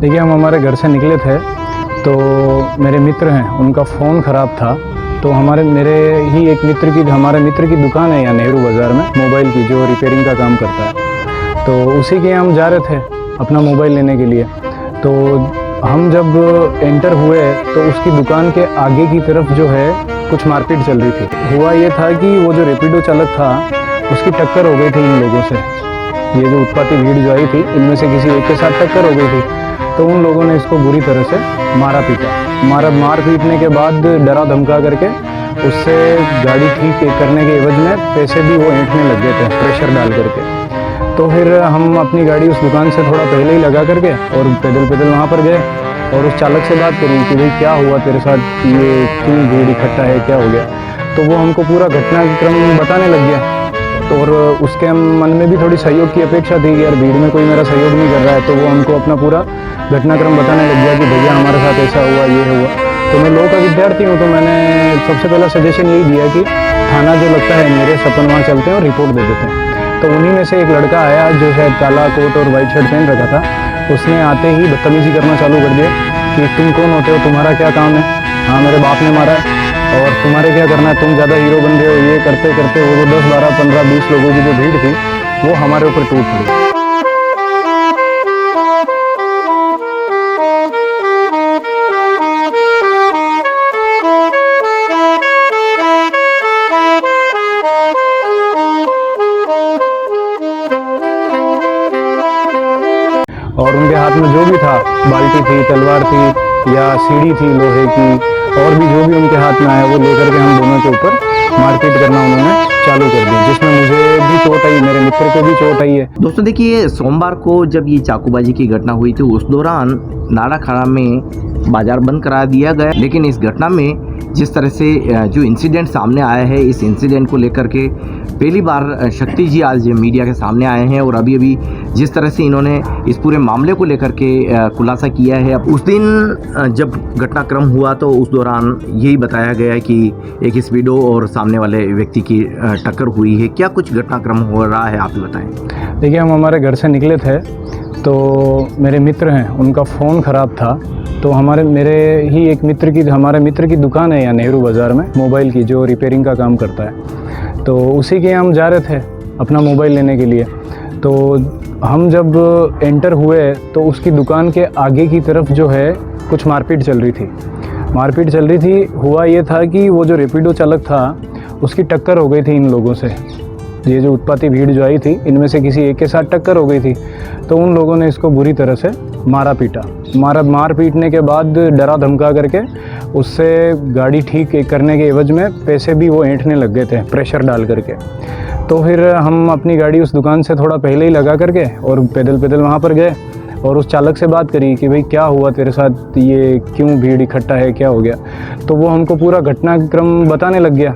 देखिए, हम हमारे घर से निकले थे तो मेरे मित्र हैं, उनका फ़ोन ख़राब था। तो हमारे हमारे मित्र की दुकान है यहाँ नेहरू बाज़ार में मोबाइल की, जो रिपेयरिंग का काम करता है। तो उसी के हम जा रहे थे अपना मोबाइल लेने के लिए। तो हम जब एंटर हुए तो उसकी दुकान के आगे की तरफ जो है कुछ मारपीट चल रही थी। हुआ ये था कि वो जो रैपिडो चालक था उसकी टक्कर हो गई थी इन लोगों से। ये जो उत्पाती भीड़ जो आई थी, इनमें से किसी एक के साथ टक्कर हो गई थी। तो उन लोगों ने इसको बुरी तरह से मार पीटने के बाद डरा धमका करके उससे गाड़ी ठीक करने के एवज में पैसे भी वो ऐंठने लग गए थे, प्रेशर डाल करके। तो फिर हम अपनी गाड़ी उस दुकान से थोड़ा पहले ही लगा करके और पैदल वहाँ पर गए और उस चालक से बात करी कि भाई क्या हुआ तेरे साथ, ये क्यों भीड़ इकट्ठा है, क्या हो गया। तो वो हमको पूरा घटनाक्रम बताने लग गया। तो और उसके मन में भी थोड़ी सहयोग की अपेक्षा थी कि यार भीड़ में कोई मेरा सहयोग नहीं कर रहा है। तो वो हमको अपना पूरा घटनाक्रम बताने लग गया कि भैया हमारे साथ ऐसा हुआ, ये हुआ। तो मैं लॉ का विद्यार्थी हूँ, तो मैंने सबसे पहला सजेशन यही दिया कि थाना जो लगता है मेरे अपन वहाँ चलते हैं और रिपोर्ट दे देते हैं। तो उन्हीं में से एक लड़का आया जो शायद काला कोट और वाइट शर्ट पहन रखा था। उसने आते ही बदतमीजी करना चालू कर दिया कि तुम कौन होते हो, तुम्हारा क्या काम है, हाँ मेरे बाप ने मारा है और तुम्हारे क्या करना है, तुम ज़्यादा हीरो बन रहे हो। ये करते करते वो जो 10, 12, 15, 20 लोगों की जो भीड़ थी वो हमारे ऊपर टूट पड़ी। और उनके हाथ में जो भी था, बाल्टी थी, तलवार थी या सीढ़ी थी लोहे की, और भी जो भी उनके हाथ में आया वो लेकर के हम दोनों के ऊपर मारपीट करना उन्होंने चालू कर दी, जिसमें मुझे भी चोट आई, मेरे मित्र को भी चोट आई है। दोस्तों देखिए, सोमवार को जब ये चाकूबाजी की घटना हुई थी उस दौरान नाड़ाखाना में बाजार बंद करा दिया गया। लेकिन इस घटना में जिस तरह से जो इंसिडेंट सामने आया है, इस इंसिडेंट को लेकर के पहली बार शक्ति जी आज मीडिया के सामने आए हैं और अभी जिस तरह से इन्होंने इस पूरे मामले को लेकर के खुलासा किया है। अब उस दिन जब घटनाक्रम हुआ तो उस दौरान यही बताया गया है कि एक स्पीडो और सामने वाले व्यक्ति की टक्कर हुई है। क्या कुछ घटनाक्रम हो रहा है, आप बताएं। देखिए, हम हमारे घर से निकले थे तो मेरे मित्र हैं, उनका फ़ोन ख़राब था। तो हमारे मित्र की दुकान है यहाँ नेहरू बाज़ार में मोबाइल की, जो रिपेयरिंग का काम करता है। तो उसी के हम जा रहे थे अपना मोबाइल लेने के लिए। तो हम जब एंटर हुए तो उसकी दुकान के आगे की तरफ जो है कुछ मारपीट चल रही थी। हुआ ये था कि वो जो रैपिडो चालक था उसकी टक्कर हो गई थी इन लोगों से। ये जो उत्पाती भीड़ जो आई थी, इनमें से किसी एक के साथ टक्कर हो गई थी। तो उन लोगों ने इसको बुरी तरह से मार पीटने के बाद डरा धमका करके उससे गाड़ी ठीक करने के एवज में पैसे भी वो ऐंठने लग गए थे, प्रेशर डाल करके। तो फिर हम अपनी गाड़ी उस दुकान से थोड़ा पहले ही लगा करके और पैदल वहाँ पर गए और उस चालक से बात करी कि भाई क्या हुआ तेरे साथ, ये क्यों भीड़ इकट्ठा है, क्या हो गया। तो वो हमको पूरा घटनाक्रम बताने लग गया।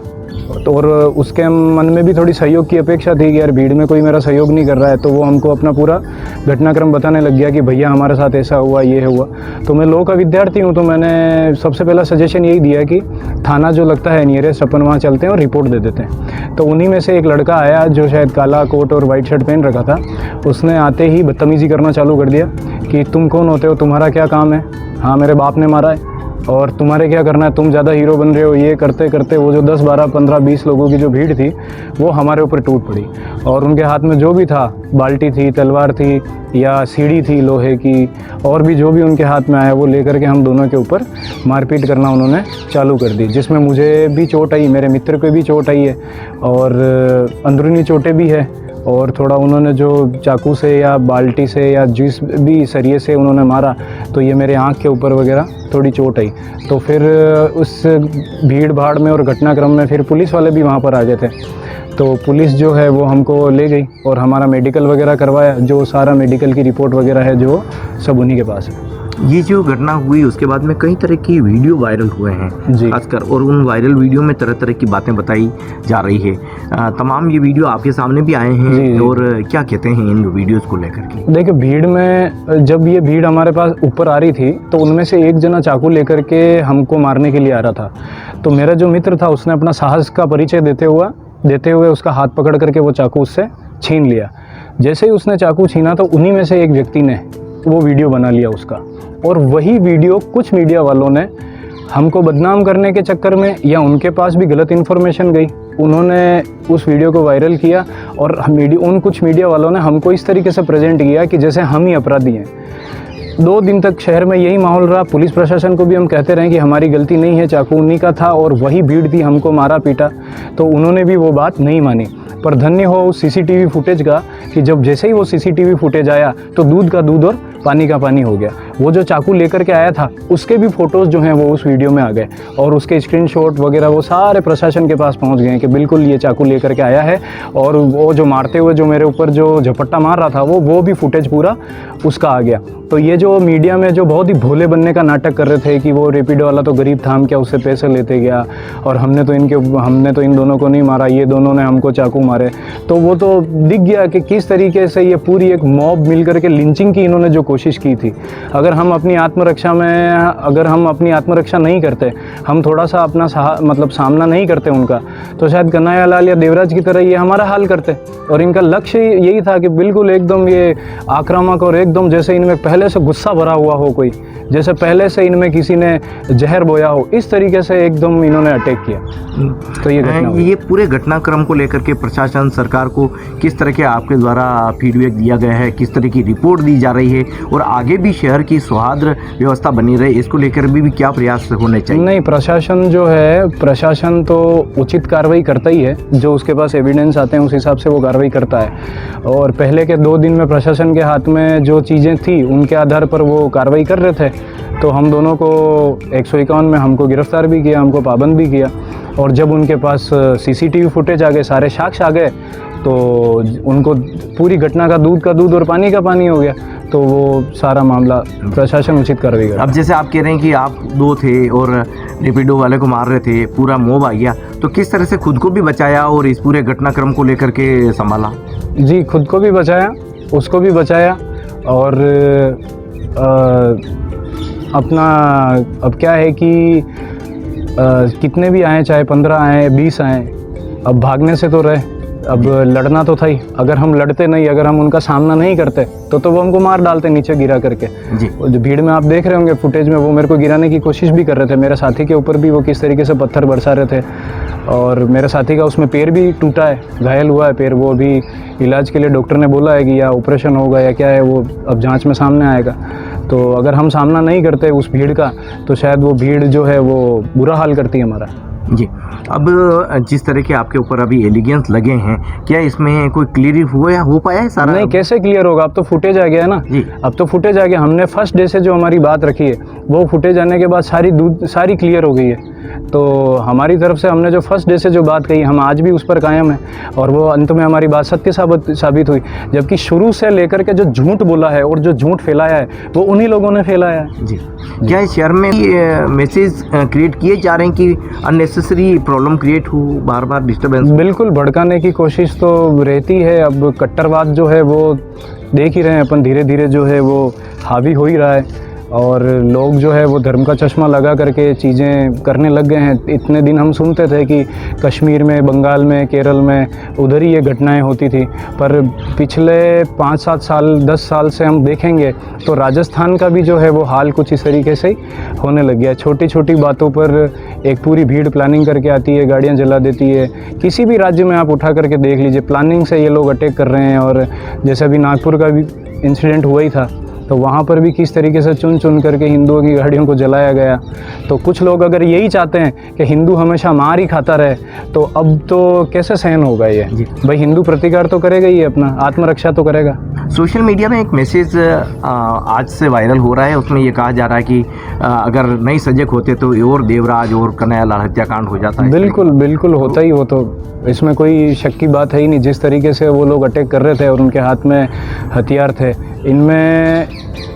तो और उसके मन में भी थोड़ी सहयोग की अपेक्षा थी कि यार भीड़ में कोई मेरा सहयोग नहीं कर रहा है। तो वो हमको अपना पूरा घटनाक्रम बताने लग गया कि भैया हमारे साथ ऐसा हुआ, ये हुआ। तो मैं लॉ का विद्यार्थी हूँ, तो मैंने सबसे पहला सजेशन यही दिया कि थाना जो लगता है नियरेस्ट अपन वहाँ चलते हैं और रिपोर्ट दे देते हैं। तो उन्हीं में से एक लड़का आया जो शायद काला कोट और वाइट शर्ट पहन रखा था। उसने आते ही बदतमीजी करना चालू कर दिया कि तुम कौन होते हो, तुम्हारा क्या काम है, हाँ मेरे बाप ने मारा है और तुम्हारे क्या करना है, तुम ज़्यादा हीरो बन रहे हो। ये करते करते वो जो 10, 12, 15, 20 लोगों की जो भीड़ थी वो हमारे ऊपर टूट पड़ी। और उनके हाथ में जो भी था, बाल्टी थी, तलवार थी या सीढ़ी थी लोहे की, और भी जो भी उनके हाथ में आया वो लेकर के हम दोनों के ऊपर मारपीट करना उन्होंने चालू कर दी, जिसमें मुझे भी चोट आई, मेरे मित्र को भी चोट आई है और अंदरूनी चोटें भी है। और थोड़ा उन्होंने जो चाकू से या बाल्टी से या जिस भी सरिये से उन्होंने मारा, तो ये मेरे आँख के ऊपर वगैरह थोड़ी चोट आई। तो फिर उस भीड़ भाड़ में और घटनाक्रम में फिर पुलिस वाले भी वहाँ पर आ गए थे। तो पुलिस जो है वो हमको ले गई और हमारा मेडिकल वगैरह करवाया। जो सारा मेडिकल की रिपोर्ट वगैरह है जो सब उन्हीं के पास है। ये जो घटना हुई उसके बाद में कई तरह की वीडियो वायरल हुए हैं खासकर, और उन वायरल वीडियो में तरह तरह की बातें बताई जा रही है। तमाम ये वीडियो आपके सामने भी आए हैं और क्या कहते हैं इन वीडियोस को लेकर के। देखिए, भीड़ में जब ये भीड़ हमारे पास ऊपर आ रही थी तो उनमें से एक जना चाकू लेकर के हमको मारने के लिए आ रहा था। तो मेरा जो मित्र था उसने अपना साहस का परिचय देते हुए उसका हाथ पकड़ करके वो चाकू उससे छीन लिया। जैसे ही उसने चाकू छीना तो उन्हीं में से एक व्यक्ति ने वो वीडियो बना लिया उसका, और वही वीडियो कुछ मीडिया वालों ने हमको बदनाम करने के चक्कर में, या उनके पास भी गलत इन्फॉर्मेशन गई, उन्होंने उस वीडियो को वायरल किया और उन कुछ मीडिया वालों ने हमको इस तरीके से प्रेजेंट किया कि जैसे हम ही अपराधी हैं। 2 दिन तक शहर में यही माहौल रहा। पुलिस प्रशासन को भी हम कहते रहे कि हमारी गलती नहीं है, चाकू उन्हीं का था और वही भीड़ थी हमको मारा पीटा, तो उन्होंने भी वो बात नहीं मानी। पर धन्य हो उस सीसीटीवी फुटेज का कि जब जैसे ही वो सीसीटीवी फुटेज आया तो दूध का दूध और पानी का पानी हो गया। वो जो चाकू लेकर के आया था उसके भी फ़ोटोज़ जो हैं वो उस वीडियो में आ गए, और उसके स्क्रीनशॉट वगैरह वो सारे प्रशासन के पास पहुंच गए हैं कि बिल्कुल ये चाकू लेकर के आया है। और वो जो मारते हुए जो मेरे ऊपर जो झपट्टा मार रहा था वो भी फुटेज पूरा उसका आ गया। तो ये जो मीडिया में जो बहुत ही भोले बनने का नाटक कर रहे थे कि वो रैपिडो वाला तो गरीब था, हम क्या उससे पैसे लेते गया, और हमने तो इन दोनों को नहीं मारा, ये दोनों ने हमको चाकू मारे, तो वो तो दिख गया कि किस तरीके से ये पूरी एक मॉब मिल करके लिंचिंग की इन्होंने जो कोशिश की थी। अगर हम अपनी आत्मरक्षा नहीं करते, हम थोड़ा सा अपना सामना नहीं करते उनका, तो शायद कन्हैया लाल या देवराज की तरह ये हमारा हाल करते। और इनका लक्ष्य यही था कि बिल्कुल एकदम ये आक्रामक और एकदम जैसे इनमें पहले से गुस्सा भरा हुआ हो, कोई जैसे पहले से इनमें किसी ने जहर बोया हो, इस तरीके से एकदम इन्होंने अटैक किया। तो ये पूरे घटनाक्रम को लेकर के प्रशासन सरकार को किस तरह के आपके द्वारा फीडबैक दिया गया है, किस तरह की रिपोर्ट दी जा रही है, और आगे भी शहर की सौहार्द व्यवस्था बनी रहे, इसको लेकर भी क्या प्रयास होने चाहिए? नहीं, प्रशासन तो उचित कार्रवाई करता ही है, जो उसके पास एविडेंस आते हैं उस हिसाब से वो कार्रवाई करता है। और पहले के 2 दिन में प्रशासन के हाथ में जो चीज़ें थी उनके आधार पर वो कार्रवाई कर रहे थे। तो हम दोनों को 151 में हमको गिरफ्तार भी किया, हमको पाबंद भी किया। और जब उनके पास सीसीटीवी फुटेज आ गए, सारे साक्ष्य आ गए, तो उनको पूरी घटना का दूध और पानी का पानी हो गया। तो वो सारा मामला प्रशासन उचित कार्रवाई कर। अब जैसे आप कह रहे हैं कि आप 2 थे और रैपिडो वाले को मार रहे थे, पूरा मोब आ गया, तो किस तरह से खुद को भी बचाया और इस पूरे घटनाक्रम को लेकर के संभाला? जी, खुद को भी बचाया, उसको भी बचाया, और अपना अब क्या है कि कितने भी आए, चाहे 15 आए 20 आए, अब भागने से तो रहे, अब लड़ना तो था ही। अगर हम लड़ते नहीं, अगर हम उनका सामना नहीं करते तो वो हमको मार डालते नीचे गिरा करके। जी, जो भीड़ में आप देख रहे होंगे फुटेज में, वो मेरे को गिराने की कोशिश भी कर रहे थे। मेरे साथी के ऊपर भी वो किस तरीके से पत्थर बरसा रहे थे, और मेरे साथी का उसमें पैर भी टूटा है, घायल हुआ है पैर। वो भी इलाज के लिए डॉक्टर ने बोला है कि या ऑपरेशन होगा या क्या है, वो अब जांच में सामने आएगा। तो अगर हम सामना नहीं करते उस भीड़ का, तो शायद वो भीड़ जो है वो बुरा हाल करती है हमारा। जी, अब जिस तरह के आपके ऊपर अभी एलिगेंस लगे हैं, क्या इसमें कोई क्लियर हो पाया है सारा? नहीं, कैसे क्लियर होगा? अब तो फुटेज आ गया है ना जी। अब तो फुटेज आ गया। हमने फर्स्ट डे से जो हमारी बात रखी है, वो फुटेज आने के बाद सारी क्लियर हो गई है। तो हमारी तरफ से हमने जो फर्स्ट डे से जो बात कही, हम आज भी उस पर कायम है, और वो अंत में हमारी बात सत्य साबित हुई। जबकि शुरू से लेकर के जो झूठ बोला है और जो झूठ फैलाया है, वो उन्हीं लोगों ने फैलाया है। जी, क्या इस शहर में मैसेज क्रिएट किए जा रहे हैं कि अननेसेसरी प्रॉब्लम क्रिएट हो, बार बार डिस्टर्बेंस? बिल्कुल, भड़काने की कोशिश तो रहती है। अब कट्टरवाद जो है वो देख ही रहे हैं अपन, धीरे धीरे जो है वो हावी हो ही रहा है, और लोग जो है वो धर्म का चश्मा लगा करके चीज़ें करने लग गए हैं। इतने दिन हम सुनते थे कि कश्मीर में, बंगाल में, केरल में उधर ही ये घटनाएं होती थी, पर पिछले 5-7 साल 10 साल से हम देखेंगे तो राजस्थान का भी जो है वो हाल कुछ इस तरीके से ही होने लग गया है। छोटी छोटी बातों पर एक पूरी भीड़ प्लानिंग करके आती है, गाड़ियाँ जला देती है। किसी भी राज्य में आप उठा करके देख लीजिए, प्लानिंग से ये लोग अटैक कर रहे हैं। और जैसे अभी नागपुर का भी इंसिडेंट हुआ ही था, तो वहाँ पर भी किस तरीके से चुन चुन करके हिंदुओं की गाड़ियों को जलाया गया। तो कुछ लोग अगर यही चाहते हैं कि हिंदू हमेशा मार ही खाता रहे, तो अब तो कैसे सहन होगा ये? भाई, हिंदू प्रतिकार तो करेगा ही, अपना आत्मरक्षा तो करेगा। सोशल मीडिया में एक मैसेज आज से वायरल हो रहा है, उसमें ये कहा जा रहा है कि अगर नहीं सजग होते तो और देवराज और कन्हैया लाल हत्याकांड हो जाता है। बिल्कुल बिल्कुल होता ही, वो तो इसमें कोई शक की बात है ही नहीं। जिस तरीके से वो लोग अटैक कर रहे थे और उनके हाथ में हथियार थे, इनमें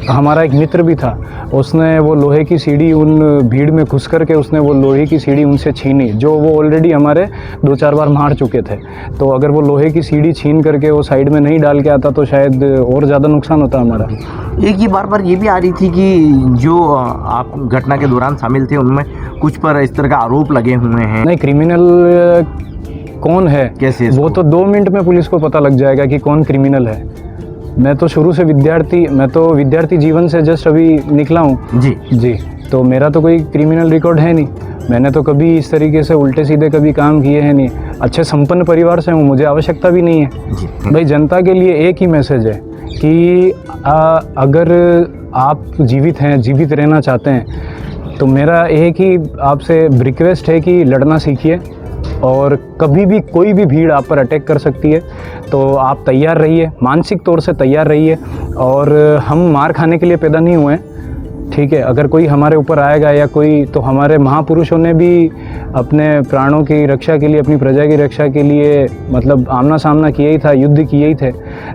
हमारा एक मित्र भी था, उसने वो लोहे की सीढ़ी उन भीड़ में घुस करके उसने वो लोहे की सीढ़ी उनसे छीनी, जो वो ऑलरेडी हमारे 2-4 बार मार चुके थे। तो अगर वो लोहे की सीढ़ी छीन करके वो साइड में नहीं डाल के आता तो शायद और ज़्यादा नुकसान होता हमारा। एक ये बार ये भी आ रही थी कि जो आप घटना के दौरान शामिल थे, उनमें कुछ पर इस तरह का आरोप लगे हुए हैं। नहीं, क्रिमिनल कौन है, कैसे, वो तो 2 मिनट में पुलिस को पता लग जाएगा कि कौन क्रिमिनल है। मैं तो शुरू से विद्यार्थी जीवन से जस्ट अभी निकला हूँ जी। तो मेरा तो कोई क्रिमिनल रिकॉर्ड है नहीं, मैंने तो कभी इस तरीके से उल्टे सीधे कभी काम किए हैं नहीं, अच्छे संपन्न परिवार से हूँ, मुझे आवश्यकता भी नहीं है। भाई जनता के लिए एक ही मैसेज है कि अगर आप जीवित हैं, जीवित रहना चाहते हैं, तो मेरा एक ही आपसे रिक्वेस्ट है कि लड़ना सीखिए, और कभी भी कोई भी भीड़ आप पर अटैक कर सकती है, तो आप तैयार रहिए, मानसिक तौर से तैयार रहिए। और हम मार खाने के लिए पैदा नहीं हुए हैं, ठीक है। अगर कोई हमारे ऊपर आएगा या कोई, तो हमारे महापुरुषों ने भी अपने प्राणों की रक्षा के लिए, अपनी प्रजा की रक्षा के लिए मतलब आमना सामना किया ही था, युद्ध किए ही थे।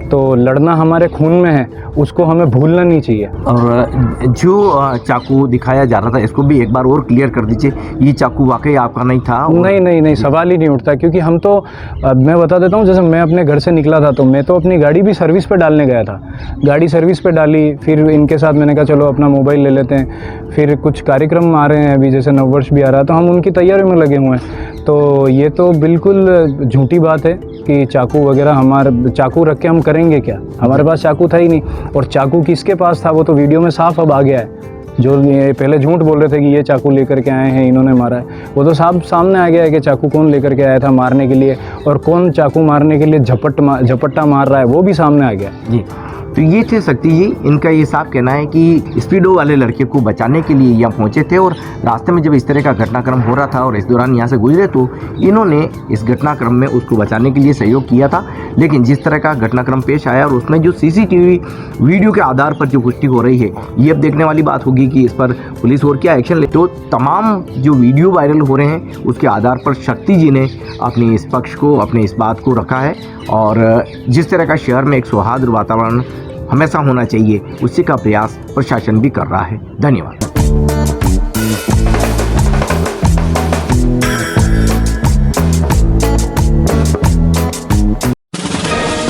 तो लड़ना हमारे खून में है, उसको हमें भूलना नहीं चाहिए। और जो चाकू दिखाया जा रहा था, इसको भी एक बार और क्लियर कर दीजिए, ये चाकू वाकई आपका नहीं था? नहीं, सवाल ही नहीं उठता, क्योंकि हम तो मैं बता देता हूँ, जैसे मैं अपने घर से निकला था तो मैं तो अपनी गाड़ी भी सर्विस पे डालने गया था, गाड़ी सर्विस पे डाली, फिर इनके साथ मैंने कहा चलो अपना मोबाइल ले लेते हैं, फिर कुछ कार्यक्रम आ रहे हैं अभी, जैसे नववर्ष भी आ रहा है, तो हम उनकी तैयारी में लगे हुए हैं। तो ये तो बिल्कुल झूठी बात है कि चाकू वगैरह, हमारे चाकू रख के हम करेंगे क्या, हमारे पास चाकू था ही नहीं। और चाकू किसके पास था वो तो वीडियो में साफ अब आ गया है, जो ये पहले झूठ बोल रहे थे कि ये चाकू लेकर के आए हैं, इन्होंने मारा है, वो तो साफ सामने आ गया है कि चाकू कौन लेकर के आया था मारने के लिए, और कौन चाकू मारने के लिए झपट्टा मार रहा है, वो भी सामने आ गया जी। तो ये थे शक्ति जी, इनका ये साफ कहना है कि स्पीडो वाले लड़के को बचाने के लिए यहाँ पहुँचे थे, और रास्ते में जब इस तरह का घटनाक्रम हो रहा था और इस दौरान यहाँ से गुजरे, तो इन्होंने इस घटनाक्रम में उसको बचाने के लिए सहयोग किया था। लेकिन जिस तरह का घटनाक्रम पेश आया और उसमें जो सीसीटीवी वीडियो के आधार पर जो पुष्टि हो रही है, ये अब देखने वाली बात होगी कि इस पर पुलिस और क्या एक्शन ले। तो तमाम जो वीडियो वायरल हो रहे हैं उसके आधार पर शक्ति जी ने अपने इस पक्ष को, अपने इस बात को रखा है, और जिस तरह का शहर में एक सौहार्द वातावरण हमेशा होना चाहिए, उसी का प्रयास प्रशासन भी कर रहा है। धन्यवाद।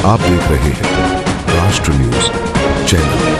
आप देख रहे हैं राष्ट्र न्यूज चैनल।